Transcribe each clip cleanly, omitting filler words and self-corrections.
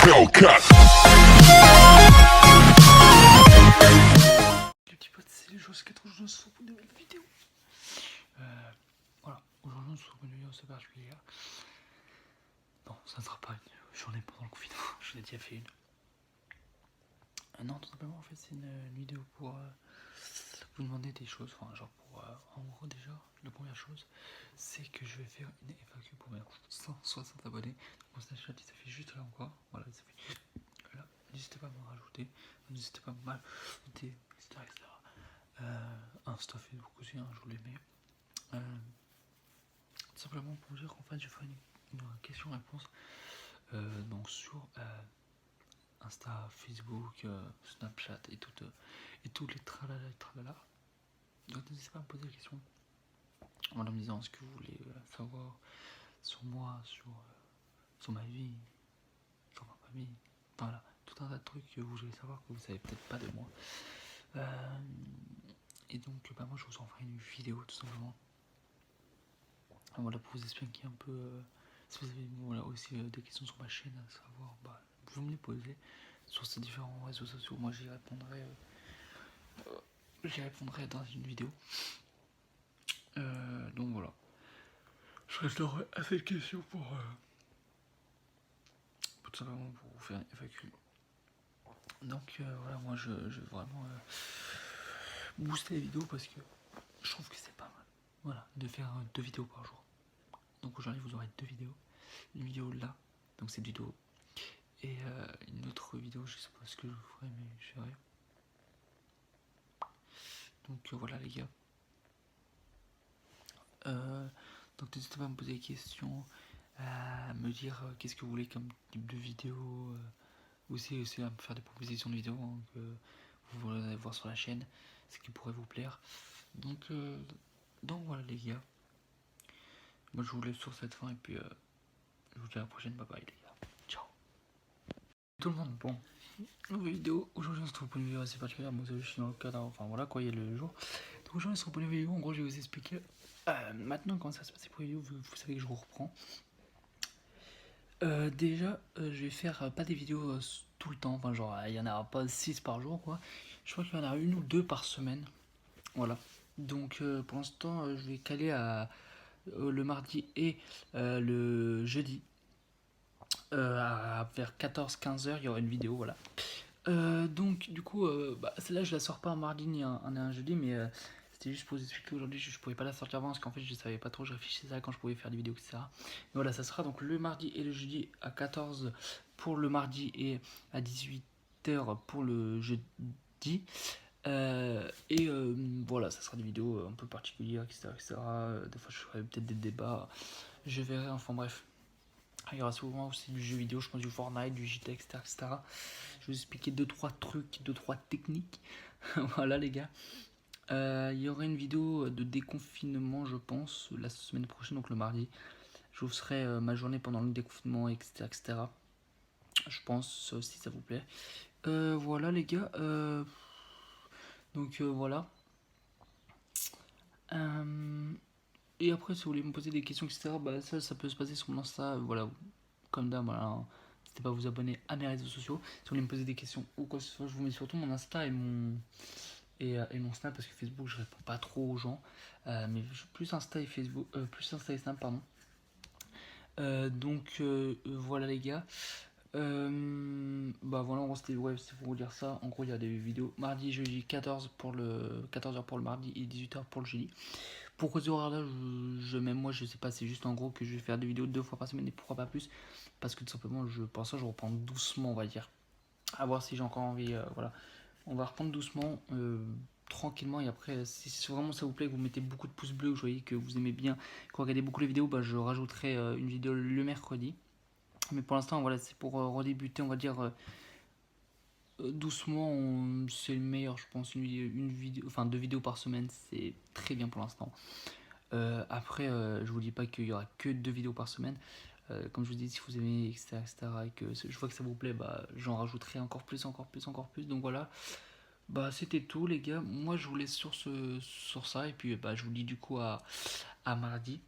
Hellcat. Les petits potes, c'est les choses 4 aujourd'hui on se retrouve pour une nouvelle vidéo. Voilà, aujourd'hui on se retrouve pour une vidéo assez particulière. Non, ça ne sera pas une journée pendant le confinement, je l'ai déjà fait une. Non, tout simplement en fait c'est une vidéo pour vous demander des choses, enfin genre pour en gros déjà, la première chose c'est que je vais faire une FAQ pour mes 160 abonnés. Mon Snapchat il s'affiche juste là encore, voilà il s'affiche juste là. N'hésitez pas à me rajouter, n'hésitez pas à me m'ajouter, etc. Insta, Facebook aussi, je vous les mets. Tout simplement pour dire qu'en fait je ferai une question-réponse donc sur Insta, Facebook, Snapchat et toutes les tralala. Donc n'hésitez pas à me poser des questions en me disant ce que vous voulez savoir sur moi, sur ma vie, sur ma famille. Voilà, tout un tas de trucs que vous voulez savoir que vous savez peut-être pas de moi. Et donc moi je vous en ferai une vidéo tout simplement. Voilà, pour vous expliquer un peu, si vous avez aussi des questions sur ma chaîne à savoir, vous me les posez sur ces différents réseaux sociaux. Moi j'y répondrai dans une vidéo. Donc voilà, je resterai à cette question pour tout simplement pour vous faire une FAQ. Donc voilà, moi je vais vraiment booster les vidéos parce que je trouve que c'est pas mal. Voilà, de faire 2 vidéos par jour. Donc aujourd'hui vous aurez 2 vidéos. Une vidéo là, donc cette vidéo. Et une autre vidéo, je sais pas ce que je ferai, mais je verrai. Donc voilà les gars. Donc n'hésitez pas à me poser des questions, à me dire qu'est-ce que vous voulez comme type de vidéo. Aussi à me faire des propositions de vidéos que vous voulez voir sur la chaîne, ce qui pourrait vous plaire. Donc voilà les gars. Moi je vous laisse sur cette fin et puis je vous dis à la prochaine. Bye bye les gars. Ciao. Tout le monde, bon. Nouvelle vidéo, aujourd'hui on se trouve pour une vidéo assez particulière, moi je suis dans le cadre, enfin voilà quoi, il y a le jour. Donc aujourd'hui on se trouve pour une vidéo, en gros je vais vous expliquer maintenant comment ça va se passer pour une vidéo, vous savez que je vous reprends. Déjà je vais faire pas des vidéos tout le temps, enfin genre il y en aura pas 6 par jour quoi. Je crois qu'il y en a 1 ou 2 par semaine, voilà. Donc pour l'instant je vais caler à le mardi et le jeudi. Vers 14-15 heures il y aura une vidéo, voilà. Donc du coup celle-là je la sors pas un mardi ni un jeudi, mais c'était juste pour vous expliquer aujourd'hui je pouvais pas la sortir avant parce qu'en fait je savais pas trop, je réfléchissais à quand je pouvais faire des vidéos etc. Mais voilà, ça sera donc le mardi et le jeudi à 14 pour le mardi et à 18h pour le jeudi. Voilà, ça sera des vidéos un peu particulières etc. Des fois je ferai peut-être des débats, je verrai, enfin bref. Il y aura souvent aussi du jeu vidéo, je pense du Fortnite, du JT, etc. Je vais vous expliquer 2-3 trucs, 2-3 techniques. Voilà les gars. Il y aura une vidéo de déconfinement, je pense, la semaine prochaine, donc le mardi. Je vous ferai ma journée pendant le déconfinement, etc. Je pense, si ça vous plaît. Voilà les gars. Donc voilà. Et après, si vous voulez me poser des questions, etc., ça peut se passer sur mon Insta. Voilà, comme d'hab, voilà. N'hésitez pas à vous abonner à mes réseaux sociaux. Si vous voulez me poser des questions ou quoi que ce soit, je vous mets surtout mon Insta et mon Snap parce que Facebook, je réponds pas trop aux gens. Mais plus Insta et Facebook, plus Insta et Snap, pardon. Donc voilà les gars. Voilà, en gros c'était c'est pour vous dire ça. En gros il y a des vidéos mardi, jeudi, 14h pour le mardi et 18h pour le jeudi. Pourquoi ces horaires là même moi je sais pas, c'est juste en gros que je vais faire des vidéos 2 fois par semaine et pourquoi pas plus, parce que tout simplement pour ça je reprends doucement, on va dire, à voir si j'ai encore envie. Voilà, on va reprendre doucement, tranquillement, et après si vraiment ça vous plaît, que vous mettez beaucoup de pouces bleus, vous voyez que vous aimez bien, que vous regardez beaucoup les vidéos, je rajouterai une vidéo le mercredi. Mais pour l'instant voilà, c'est pour redébuter, on va dire doucement, c'est le meilleur je pense, une vidéo, enfin 2 vidéos par semaine, c'est très bien pour l'instant. Après je vous dis pas qu'il y aura que 2 vidéos par semaine, comme je vous dis, si vous aimez etc et que je vois que ça vous plaît, j'en rajouterai encore plus. Donc voilà, c'était tout les gars, moi je vous laisse sur ça et puis je vous dis du coup à mardi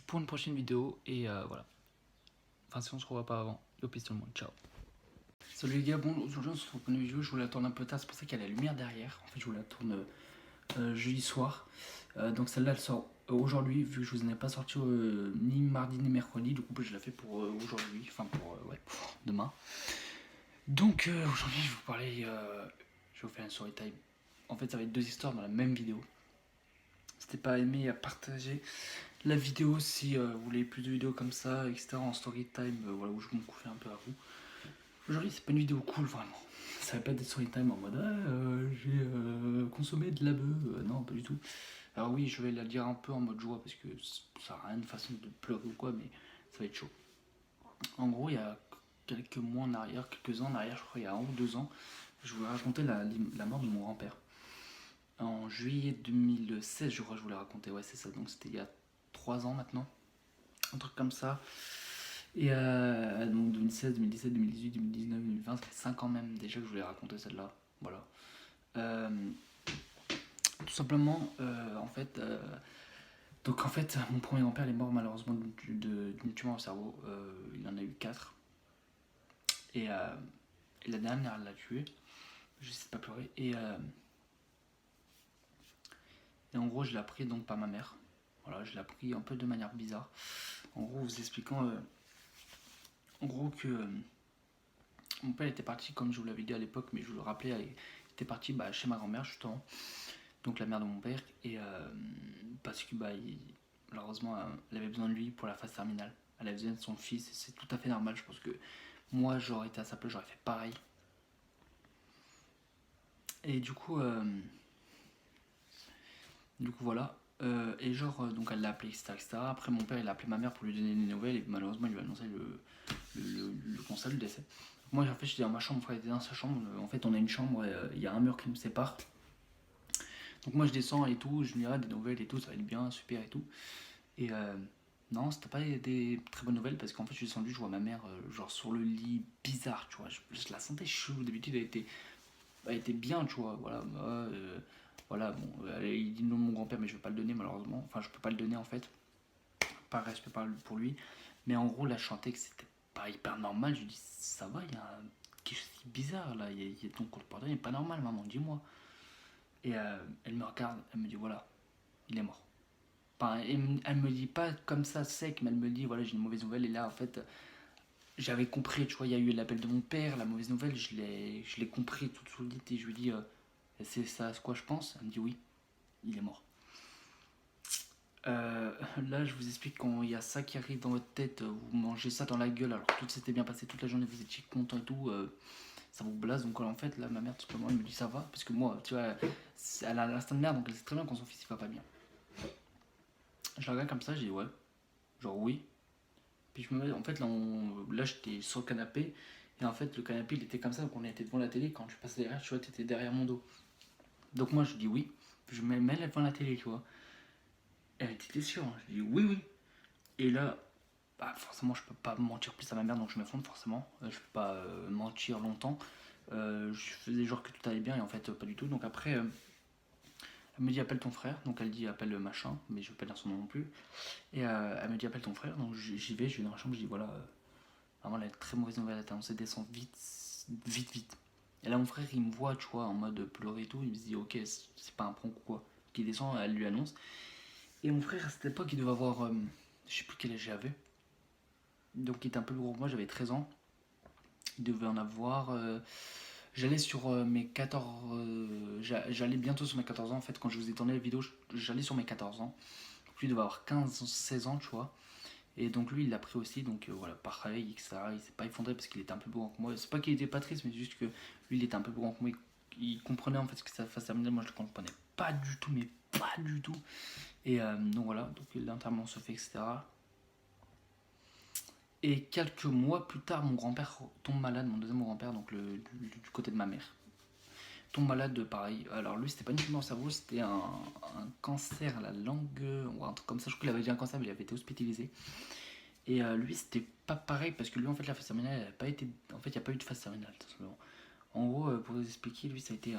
pour une prochaine vidéo et voilà. Enfin, si on se revoit pas avant. Au peace tout le monde, ciao. Salut les gars, bon, aujourd'hui on se retrouve pour une vidéo, je vous la tourne un peu tard, c'est pour ça qu'il y a la lumière derrière. En fait, je vous la tourne jeudi soir. Donc celle-là, elle sort aujourd'hui, vu que je vous en ai pas sorti ni mardi ni mercredi, du coup je la fais pour aujourd'hui, enfin pour demain. Donc aujourd'hui, je vais vous parler, je vais vous faire une story time. En fait, ça va être 2 histoires dans la même vidéo. N'hésitez pas à aimer et à partager la vidéo si vous voulez plus de vidéos comme ça, etc. en story time, voilà, où je me confie un peu à vous. Aujourd'hui, c'est pas une vidéo cool vraiment. Ça va pas être des story time en mode j'ai consommé de la bœuf. Non, pas du tout. Alors, oui, je vais la dire un peu en mode joie parce que ça n'a rien de façon de pleurer ou quoi, mais ça va être chaud. En gros, il y a quelques mois en arrière, quelques ans en arrière, je crois, il y a 1 ou 2 ans, je voulais raconter la mort de mon grand-père. En juillet 2016, je crois que je voulais raconter, ouais, c'est ça, donc c'était il y a 3 ans maintenant, un truc comme ça. Et donc 2016, 2017, 2018, 2019, 2020, ça fait 5 ans même déjà que je voulais raconter celle-là. Voilà. Tout simplement, donc en fait, mon premier grand-père il est mort malheureusement d'une tumeur au cerveau. Il en a eu 4. Et la dernière, elle l'a tué. Je sais pas pleurer. Et en gros, je l'ai appris donc par ma mère. Voilà, je l'ai appris un peu de manière bizarre. En gros, vous expliquant en gros que mon père était parti, comme je vous l'avais dit à l'époque, mais je vous le rappelais, il était parti chez ma grand-mère justement, donc la mère de mon père, et parce que malheureusement elle avait besoin de lui pour la phase terminale. Elle avait besoin de son fils, et c'est tout à fait normal. Je pense que moi j'aurais été à sa place, j'aurais fait pareil. Et du coup voilà. Et donc elle l'a appelé, etc. Après mon père il a appelé ma mère pour lui donner des nouvelles, et malheureusement il lui a annoncé le constat, le décès. Moi en fait j'étais dans ma chambre, mon frère était dans sa chambre. En fait on a une chambre et il y a un mur qui nous sépare. Donc moi je descends et tout, je lui dirai des nouvelles et tout, ça va être bien, super et tout. Et non, c'était pas des très bonnes nouvelles parce qu'en fait je suis descendu, je vois ma mère genre sur le lit, bizarre, tu vois. Je la sentais chelou, d'habitude elle était bien, tu vois. Voilà, bon, il dit le nom de mon grand-père, mais je vais pas le donner malheureusement. Enfin, je peux pas le donner en fait, par respect pour lui. Mais en gros, là, je sentais que c'était pas hyper normal. Je lui dis, ça va, il y a quelque chose de bizarre là, ton comportement n'est pas normal, maman, dis-moi. Et elle me regarde, elle me dit, voilà, il est mort. Enfin, elle me dit pas comme ça sec, mais elle me dit, voilà, j'ai une mauvaise nouvelle. Et là, en fait, j'avais compris, tu vois, il y a eu l'appel de mon père, la mauvaise nouvelle, je l'ai compris tout de suite. Et je lui dis, c'est ça à quoi je pense. Elle me dit, oui, il est mort. Là, je vous explique, quand il y a ça qui arrive dans votre tête, vous mangez ça dans la gueule alors que tout s'était bien passé toute la journée, vous étiez content et tout, ça vous blase. Donc en fait, là, ma mère, tout simplement, elle me dit ça va, parce que moi, tu vois, elle a l'instinct de mère, donc elle sait très bien quand son fils il va pas bien. Je la regarde comme ça, j'ai dit ouais, genre oui. Puis je me mets, en fait, là j'étais sur le canapé, et en fait, le canapé il était comme ça, donc on était devant la télé. Quand tu passais derrière, tu vois, t'étais derrière mon dos. Donc moi, je dis oui, puis je me mets devant la télé, tu vois. Elle était sûre, hein. Je dis oui, oui. Et là, forcément, je peux pas mentir plus à ma mère, donc je m'effondre forcément. Je peux pas mentir longtemps. Je faisais genre que tout allait bien, et en fait, pas du tout. Donc après, elle me dit appelle ton frère. Donc elle dit appelle le machin, mais je veux pas dire son nom non plus. Et elle me dit appelle ton frère. Donc j'y vais, je vais dans la chambre, je dis voilà, vraiment la très mauvaise nouvelle a été annoncée, descend vite, vite, vite. Et là, mon frère, il me voit, tu vois, en mode pleurer et tout. Il me dit ok, c'est pas un prank ou quoi. Qui descend, elle lui annonce. Et mon frère, à cette époque, il devait avoir, je sais plus quel âge j'avais. Donc il était un peu plus gros que moi, j'avais 13 ans. Il devait en avoir. J'allais sur mes 14. J'allais bientôt sur mes 14 ans. En fait, quand je vous ai tourné la vidéo, j'allais sur mes 14 ans. Donc lui, il devait avoir 15-16 ans, tu vois. Et donc lui, il l'a pris aussi. Donc voilà, pareil, etc. Il s'est pas effondré parce qu'il était un peu plus grand que moi. C'est pas qu'il était pas triste, mais juste que lui, il était un peu plus grand que moi. Il comprenait en fait ce que ça fasse terminer. Moi, je le comprenais pas du tout, mais pas du tout. Et donc voilà, donc l'enterrement se fait, etc. Et quelques mois plus tard, mon grand-père tombe malade, mon deuxième grand-père, donc du côté de ma mère. Tombe malade de pareil. Alors lui, c'était pas une tumeur au cerveau, c'était un cancer à la langue, ou un truc comme ça. Je crois qu'il avait déjà un cancer, mais il avait été hospitalisé. Et lui, c'était pas pareil, parce que lui, en fait, la phase terminale, elle a pas été. En fait, il n'y a pas eu de phase terminale, tout simplement. En gros, pour vous expliquer, lui, ça a été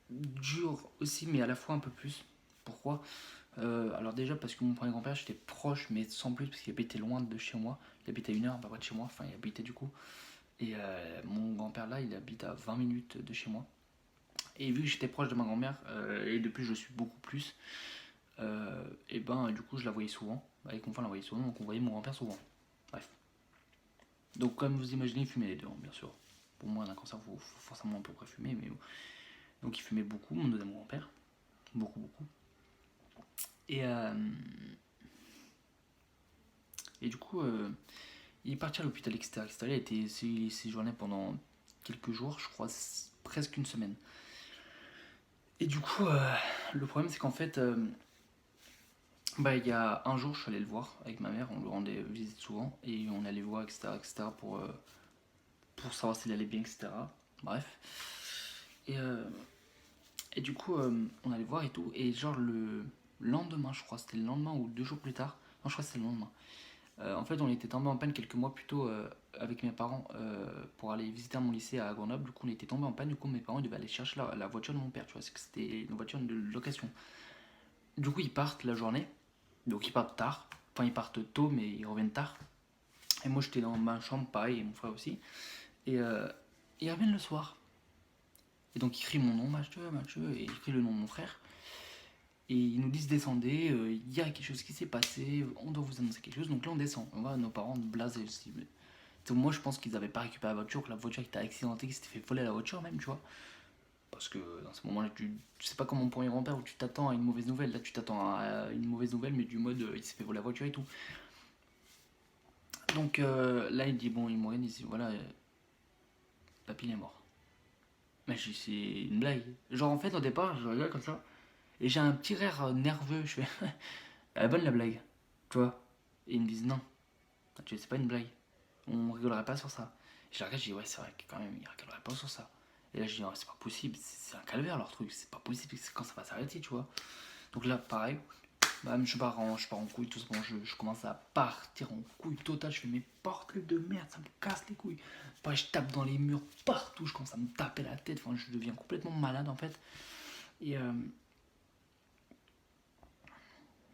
dur aussi, mais à la fois un peu plus. Pourquoi Alors déjà parce que mon premier grand-père j'étais proche mais sans plus parce qu'il habitait loin de chez moi. Il habitait à 1 heure à peu près de chez moi, enfin il habitait du coup. Et mon grand-père là il habite à 20 minutes de chez moi. Et vu que j'étais proche de ma grand-mère, et depuis je le suis beaucoup plus, et ben du coup je la voyais souvent. Avec mon frère on la voyait souvent, donc on voyait mon grand-père souvent. Bref. Donc comme vous imaginez il fumait les deux, hein, bien sûr. Pour moi un cancer faut forcément à peu près fumer, mais bon. Donc il fumait beaucoup, mon deuxième grand-père. Beaucoup, beaucoup. Et, euh, et du coup, il est parti à l'hôpital, etc. etc. Il a été séjourné pendant quelques jours, je crois presque une semaine. Et du coup, le problème c'est qu'en fait, il y a un jour, je suis allé le voir avec ma mère, on lui rendait visite souvent, et on allait voir, etc. Pour savoir s'il allait bien, etc. Bref. Et, euh, et du coup, on allait voir et tout, et genre le lendemain, je crois, c'était le lendemain ou 2 jours plus tard, non, je crois que c'était le lendemain. En fait, on était tombé en panne quelques mois plus tôt avec mes parents pour aller visiter mon lycée à Grenoble. Du coup, on était tombé en panne. Du coup, mes parents devaient aller chercher la voiture de mon père. Tu vois, c'est que c'était une voiture de location. Du coup, ils partent la journée. Donc, ils partent tard. Enfin, ils partent tôt, mais ils reviennent tard. Et moi, j'étais dans ma chambre, pareil, et mon frère aussi. Et ils reviennent le soir. Et donc, ils crient mon nom, Mathieu, et ils crient le nom de mon frère. Et ils nous disent descendez, il y a quelque chose qui s'est passé, on doit vous annoncer quelque chose. Donc là, on descend. On va, nos parents blasés. Moi, je pense qu'ils n'avaient pas récupéré la voiture, que la voiture était accidentée, qu'ils s'étaient fait voler la voiture même, tu vois. Parce que dans ce moment-là, tu sais pas comme mon premier grand-père où tu t'attends à une mauvaise nouvelle. Là, tu t'attends à une mauvaise nouvelle, mais du mode il s'est fait voler la voiture et tout. Donc là, il dit bon, il me il dit voilà, papy il est mort. Mais je dis c'est une blague. Genre, en fait, au départ, je regarde comme ça, et j'ai un petit rire nerveux. Je fais, elle est bonne la blague, tu vois. Et ils me disent non, tu sais, c'est pas une blague. On rigolerait pas sur ça. Et je la regarde, je dis ouais, c'est vrai que quand même, ils rigoleraient pas sur ça. Et là, je dis, oh, c'est pas possible, c'est un calvaire leur truc, c'est pas possible, c'est quand ça va s'arrêter, tu vois. Donc là, pareil, bah, je pars en couille, tout simplement, je commence à partir en couille totale, je fais mes portes de merde, ça me casse les couilles. Pareil, je tape dans les murs partout, je commence à me taper la tête, enfin, je deviens complètement malade en fait. Et là,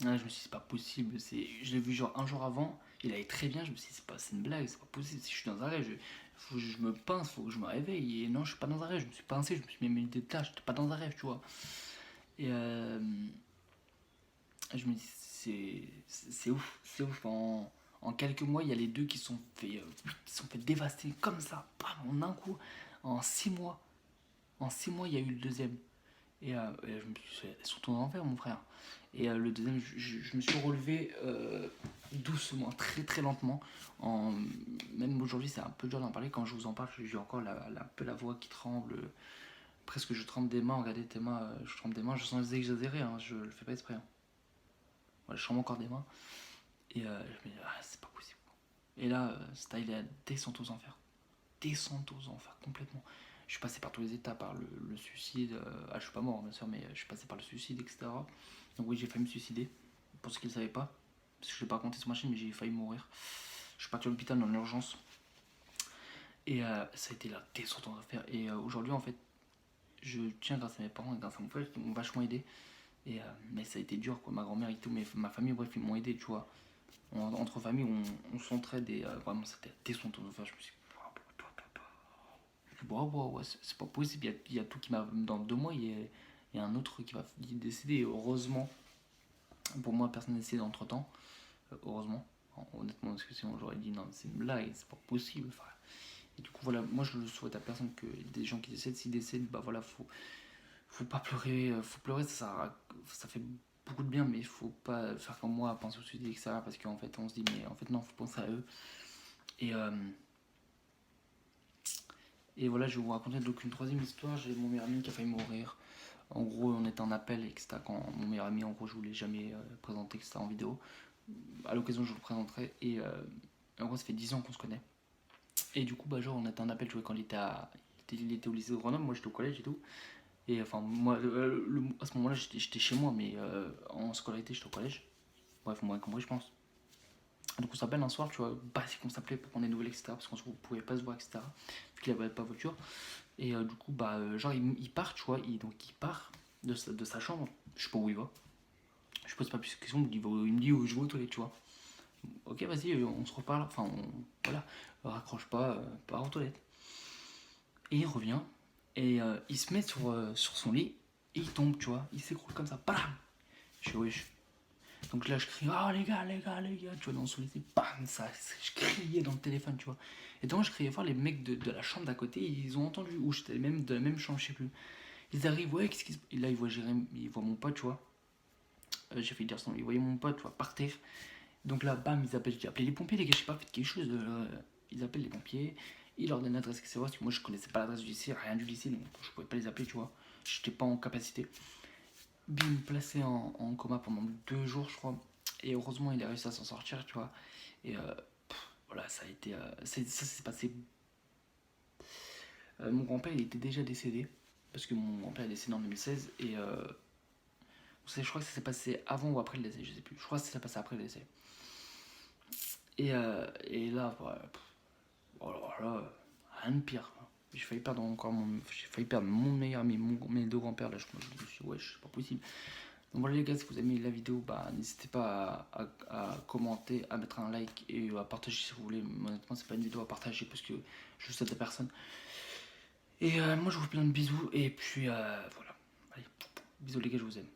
je me suis dit, c'est pas possible, je l'ai vu genre un jour avant, il allait très bien, je me suis dit, c'est une blague, c'est pas possible, si je suis dans un rêve, faut que je me pince, faut que je me réveille. Et non, je suis pas dans un rêve, je me suis pincé, je me suis mis des tâches, j'étais pas dans un rêve, tu vois. Et je me dis, c'est ouf, c'est ouf. En quelques mois, il y a les deux qui sont fait dévaster comme ça, bam, en un coup. En 6 mois, il y a eu le deuxième. Et je me suis surtout en enfer, mon frère. Et le deuxième, je me suis relevé doucement, très très lentement. En, même aujourd'hui, c'est un peu dur d'en parler. Quand je vous en parle, j'ai encore un peu la voix qui tremble. Presque je tremble des mains. Regardez tes mains, je tremble des mains. Je sens exagéré, hein, je le fais pas exprès. Hein. Voilà, je tremble encore des mains. Et je me dis, ah, c'est pas possible. Et là, style est descente aux enfers. Descente aux enfers, complètement. Je suis passé par tous les états, par le suicide. Je suis pas mort, bien sûr, mais je suis passé par le suicide, etc. Donc, oui, j'ai failli me suicider. Pour ceux qui ne le savaient pas, parce que je l'ai pas raconté sur ma chaîne, mais j'ai failli mourir. Je suis parti à l'hôpital dans l'urgence. Et ça a été la descente aux enfers. Et aujourd'hui, en fait, je tiens grâce à mes parents et grâce à mon frère qui m'ont vachement aidé. Et, mais ça a été dur, quoi. Ma grand-mère et tout, mais ma famille, bref, ils m'ont aidé, tu vois. Entre familles, on s'entraide et vraiment, c'était descente aux enfers. Je me suis dit, ouais, c'est pas possible. Il y a tout qui m'a. Dans 2 mois, il y a un autre qui va décéder. Et heureusement, pour moi, personne n'est décédé entre temps. Heureusement. Honnêtement, parce que sinon j'aurais dit non, c'est une blague, c'est pas possible. Enfin, et du coup, voilà, moi je le souhaite à personne que des gens qui décèdent, s'ils décèdent, bah voilà, faut pas pleurer. Faut pleurer, ça fait beaucoup de bien, mais il faut pas faire comme moi, penser au suicide, etc. Parce qu'en fait, on se dit, mais en fait, non, faut penser à eux. Et, et voilà, je vais vous raconter donc une troisième histoire. J'ai mon meilleur ami qui a failli mourir. En gros, on était en appel, etc. Quand mon meilleur ami, en gros, je voulais jamais présenter, etc. en vidéo. À l'occasion, je vous le présenterai. Et en gros, ça fait 10 ans qu'on se connaît. Et du coup, bah, genre, on était en appel, tu vois, quand il était au lycée de Grenoble, moi j'étais au collège et tout. Et enfin, moi, à ce moment-là, j'étais chez moi, mais en scolarité, j'étais au collège. Bref, vous m'aurez compris, je pense. Donc on s'appelle un soir, tu vois, basique, on s'appelait pour prendre des nouvelles, etc. Parce qu'on ne pouvait pas se voir, etc. Vu qu'il avait pas de voiture. Et du coup, bah, genre, il part, tu vois, donc il part de sa chambre. Je sais pas où il va. Je pose pas plus de questions, il me dit je vais aux toilettes, tu vois. Ok, vas-y, on se reparle. Enfin, voilà, raccroche pas, part aux toilettes. Et il revient, et il se met sur son lit, et il tombe, tu vois. Il s'écroule comme ça, bam. Je fais wesh. Donc là, je crie, oh les gars, tu vois, dans son lit, bam, ça. Je criais dans le téléphone, tu vois. Et donc, je criais fort, les mecs de la chambre d'à côté, ils ont entendu, ou j'étais même de la même chambre, je sais plus. Ils arrivent, ouais, qu'est-ce qui se passe. Et là, ils voient Jérémy, ils voient mon pote, tu vois. J'ai fait dire son, ils voyaient mon pote, tu vois, par terre. Donc là, bam, ils appellent, j'ai appelé les pompiers, les gars, je sais pas, faites quelque chose. Ils appellent les pompiers, ils leur donnent l'adresse, etc. Parce que moi, je connaissais pas l'adresse du lycée, rien du lycée, donc je pouvais pas les appeler, tu vois. J'étais pas en capacité. Bim, placé en coma pendant 2 jours, je crois. Et heureusement, il a réussi à s'en sortir, tu vois. Et voilà, ça a été. Ça s'est passé. Mon grand-père, il était déjà décédé. Parce que mon grand-père est décédé en 2016. Et je crois que ça s'est passé avant ou après le décès, je sais plus. Je crois que ça s'est passé après le décès. Et là, voilà, oh là, rien de pire. J'ai failli perdre mon meilleur ami, mes 2 grands-pères. Là, je me suis dit, ouais, c'est pas possible. Donc voilà les gars, si vous avez aimé la vidéo, bah, n'hésitez pas à commenter, à mettre un like et à partager si vous voulez. Honnêtement, c'est pas une vidéo à partager parce que je souhaite à personne. Et moi, je vous fais plein de bisous. Et puis voilà. Allez, bisous les gars, je vous aime.